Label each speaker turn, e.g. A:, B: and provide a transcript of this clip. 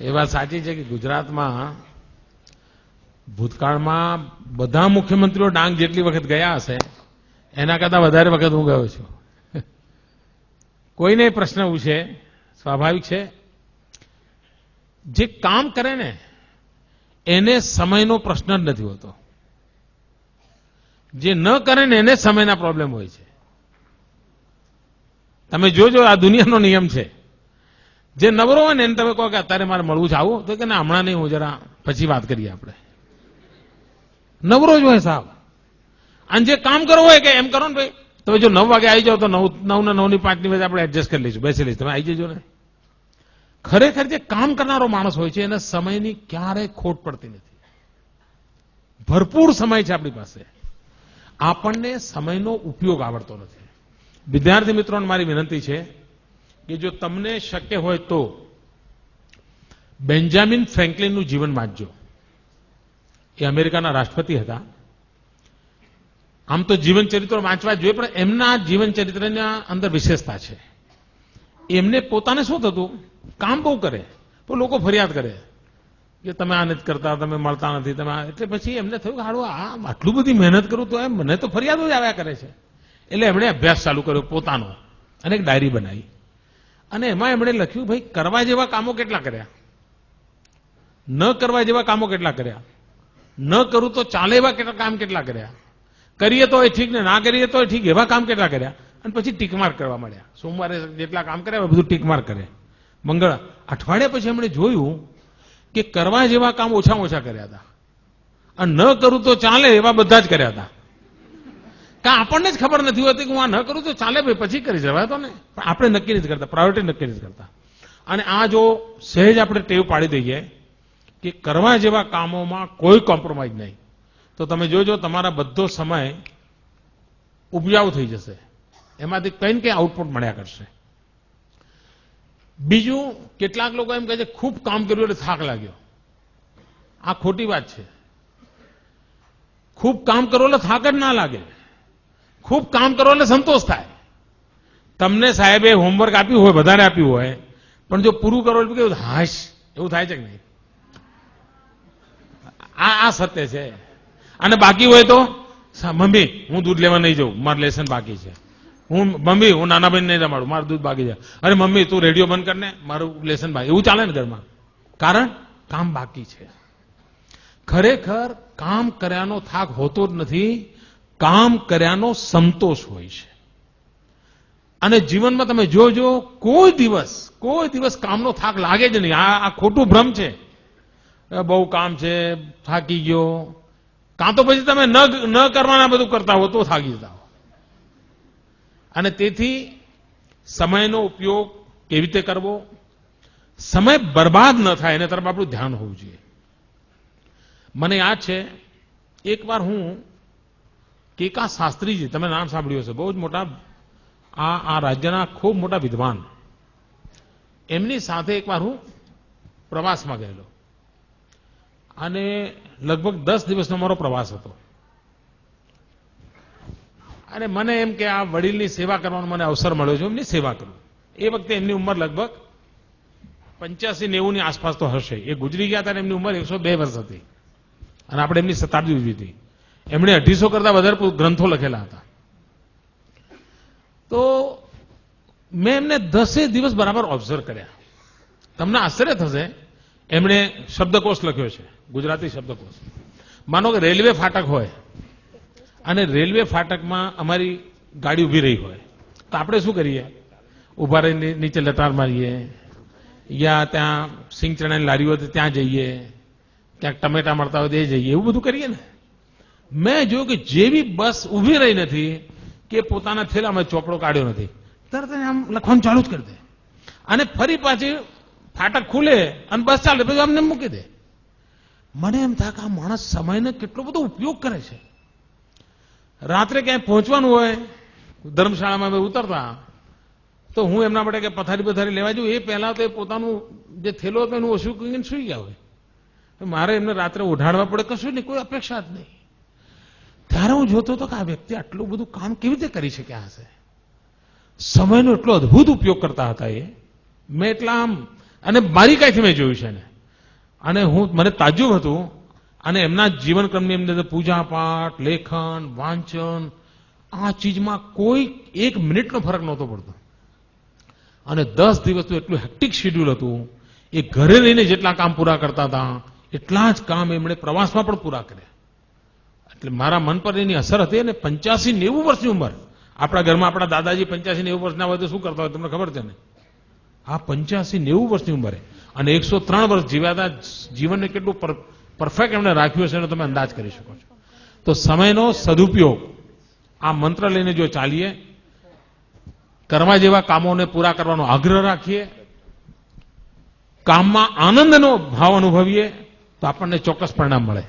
A: એ વાત સાચી છે કે ગુજરાતમાં ભૂતકાળમાં બધા મુખ્યમંત્રીઓ ડાંગ જેટલી વખત ગયા હશે એના કરતા વધારે વખત હું ગયો છું. કોઈને પ્રશ્ન પૂછે સ્વાભાવિક છે, જે કામ કરે ને એને સમયનો પ્રશ્ન જ નથી હોતો, જે ન કરે ને એને સમયના પ્રોબ્લેમ હોય છે. તમે જોજો, આ દુનિયાનો નિયમ છે. જે નવરો હોય ને એને તમે કહો કે અત્યારે મારે મળવું છે, આવું તો કે ના હમણાં નહીં, હું જરા પછી વાત કરીએ આપણે. નવરો જ હોય સાહેબ. અને જે કામ કરવું હોય કે એમ કરો ને ભાઈ, તમે જો 9 વાગે આવી જાઓ તો 9 ને 9 ની 5 ની વચ્ચે આપણે એડજસ્ટ કરી લઈશું, બેસી લઈશું, તમે આવી જજો ને. ખરેખર જે કામ કરનારો માણસ હોય છે એને સમયની ક્યારેય ખોટ પડતી નથી. ભરપૂર સમય છે આપણી પાસે. આપણને સમયનો ઉપયોગ આવડતો નથી. વિદ્યાર્થી મિત્રોને મારી વિનંતી છે કે જો તમને શક્ય હોય તો બેન્જામિન ફ્રેન્કલિનનું જીવન વાંચજો. એ અમેરિકાના રાષ્ટ્રપતિ હતા. આમ તો જીવન ચરિત્રો વાંચવા જોઈએ, પણ એમના જીવન ચરિત્રના અંદર વિશેષતા છે. એમને પોતાને શું થતું, કામ બહુ કરે પણ લોકો ફરિયાદ કરે કે તમે આ નથી કરતા, તમે મળતા નથી, તમે એટલે પછી એમને થયું કે હારું આ આટલું બધી મહેનત કરું તો એમ મને તો ફરિયાદો જ આવ્યા કરે છે. એટલે એમણે અભ્યાસ ચાલુ કર્યો પોતાનો અને એક ડાયરી બનાવી અને એમાં એમણે લખ્યું, ભાઈ કરવા જેવા કામો કેટલા કર્યા, ન કરવા જેવા કામો કેટલા કર્યા, ન કરું તો ચાલે એવા કામ કેટલા કર્યા, કરીએ તો એ ઠીક ને ના કરીએ તો ઠીક એવા કામ કેટલા કર્યા. અને પછી ટીકમાર્ક કરવા માંડ્યા. સોમવારે જેટલા કામ કર્યા બધું ટીકમાર્ક કરે. મંગળ અઠવાડિયા પછી એમણે જોયું કે કરવા જેવા કામ ઓછામાં ઓછા કર્યા હતા અને ન કરું તો ચાલે એવા બધા જ કર્યા હતા. કારણ આપણને જ ખબર નથી હોતી કે હું આ ન કરું તો ચાલે ભાઈ પછી કરી જવાય તો ને, પણ આપણે નક્કી નથી કરતા, પ્રાયોરિટી નક્કી નથી કરતા. અને આ જો સહેજ આપણે ટેવ પાડી દઈએ કે કરવા જેવા કામોમાં કોઈ કોમ્પ્રોમાઇઝ નહીં, તો તમે જોજો તમારા બધો સમય ઉપજાઉ થઈ જશે, એમાંથી કંઈ ને કંઈ આઉટપુટ મળ્યા કરશે. બીજું, કેટલાક લોકો એમ કહે છે ખૂબ કામ કર્યું એટલે થાક લાગ્યો. આ ખોટી વાત છે. ખૂબ કામ કરો એટલે થાક જ ના લાગે. ખૂબ કામ કરો એટલે સંતોષ થાય. તમને સાહેબે હોમવર્ક આપ્યું હોય, વધારે આપ્યું હોય, પણ જો પૂરું કરો એટલે કેવું હાશ એવું થાય છે કે નહીં? આ સત્ય છે. અને બાકી હોય તો મમ્મી હું દૂધ લેવા નહીં જાઉં, મારું લેસન બાકી છે. મમ્મી હું નાના બહેન નહીં રમાડું, મારું દૂધ બાકી છે. અરે મમ્મી તું રેડિયો બંધ કરને, મારું લેસન બાકી. એવું ચાલે ને ઘરમાં, કારણ કામ બાકી છે. ખરેખર કામ કર્યાનો થાક હોતો જ નથી, કામ કર્યાનો સંતોષ હોય છે. અને જીવનમાં તમે જોજો કોઈ દિવસ કામનો થાક લાગે જ નહીં. આ ખોટું ભ્રમ છે. બહુ કામ છે, થાકી ગયો. કાં તો પછી તમે ન કરવાના બધું કરતા હો તો થાકી જતા હો. અને તેથી સમયનો ઉપયોગ કેવી રીતે કરવો, સમય બરબાદ ન થાય એના તરફ આપણું ધ્યાન હોવું જોઈએ. મને યાદ છે એકવાર હું કેકા શાસ્ત્રીજી, તમે નામ સાંભળ્યું હશે, બહુ જ મોટા આ રાજ્યના ખૂબ મોટા વિદ્વાન, એમની સાથે એકવાર હું પ્રવાસમાં ગયેલો અને લગભગ 10 દિવસનો મારો પ્રવાસ હતો. અને મને એમ કે આ વડીલની સેવા કરવાનો મને અવસર મળ્યો છે, એમની સેવા કરું. એ વખતે એમની ઉંમર લગભગ 85-90 ની આસપાસ તો હશે. એ ગુજરી ગયા હતા, એમની ઉંમર 102 વર્ષ હતી અને આપણે એમની શતાબ્દી ઉજવી હતી. એમણે 250 કરતા વધારે ગ્રંથો લખેલા હતા. તો મેં એમને 10 દિવસ બરાબર ઓબ્ઝર્વ કર્યા. તમને આશ્ચર્ય થશે, એમણે શબ્દકોશ લખ્યો છે, ગુજરાતી શબ્દકોશ. માનો કે રેલવે ફાટક હોય અને રેલવે ફાટકમાં અમારી ગાડી ઊભી રહી હોય તો આપણે શું કરીએ? ઊભા રહીને નીચે લટાર મારીએ, યા ત્યાં સિંગ ચણાની લારી હોય તો ત્યાં જઈએ, ક્યાંક ટમેટા મળતા હોય તો એ જઈએ, એવું બધું કરીએ ને. મેં જોયું કે જેવી બસ ઊભી રહી નથી કે પોતાના થેલામાં ચોપડો કાઢ્યો નથી, તરત આમ લખવાનું ચાલુ જ કરી દે અને ફરી પાછી ફાટક ખુલે અને બસ ચાલે પછી અમને મૂકી દે. મને એમ થાય કે આ માણસ સમયનો કેટલો બધો ઉપયોગ કરે છે. રાત્રે ક્યાંય પહોંચવાનું હોય, ધર્મશાળામાં ઉતરતા તો હું એમના માટે કે પથારી લેવા જઉં, એ પહેલા તો પોતાનું જે થેલો હતો એનું ઓછું કરીને સુઈ ગયા હોય. મારે એમને રાત્રે ઉઠાડવા પડે, કશું નહીં, કોઈ અપેક્ષા જ નહીં. ત્યારે હું જોતો હતો કે આ વ્યક્તિ આટલું બધું કામ કેવી રીતે કરી શક્યા હશે. સમયનો એટલો અદભુત ઉપયોગ કરતા હતા એ. મેં એટલા આમ અને બારીકાઈથી મેં જોયું છે એને. અને મને તાજ્જુબ હતું. અને એમના જીવનક્રમની અંદર પૂજા પાઠ, લેખન, વાંચન, આ ચીજમાં કોઈ 1 મિનિટનો ફરક નહોતો પડતો. અને 10 દિવસનું એટલું હેક્ટિક શેડ્યુલ હતું. એ ઘરે રહીને જેટલા કામ પૂરા કરતા હતા એટલા જ કામ એમણે પ્રવાસમાં પણ પૂરા કર્યા. એટલે મારા મન પર એની અસર હતી. અને 85-90 વર્ષની ઉંમર. આપણા ઘરમાં આપણા દાદાજી 85-90 વર્ષના હોય તો શું કરતા હોય તમને ખબર છે ને? આ 85-90 વર્ષની ઉંમરે અને 103 વર્ષ જીવ્યા હતા. જીવનને કેટલું પરફેક્ટ એમણે રાખ્યું હશે એનો તમે અંદાજ કરી શકો છો. તો સમયનો સદુપયોગ આ મંત્ર લઈને જો ચાલીએ, કરવા જેવા કામોને પૂરા કરવાનો આગ્રહ રાખીએ, કામમાં આનંદનો ભાવ અનુભવીએ તો આપણને ચોક્કસ પરિણામ મળે.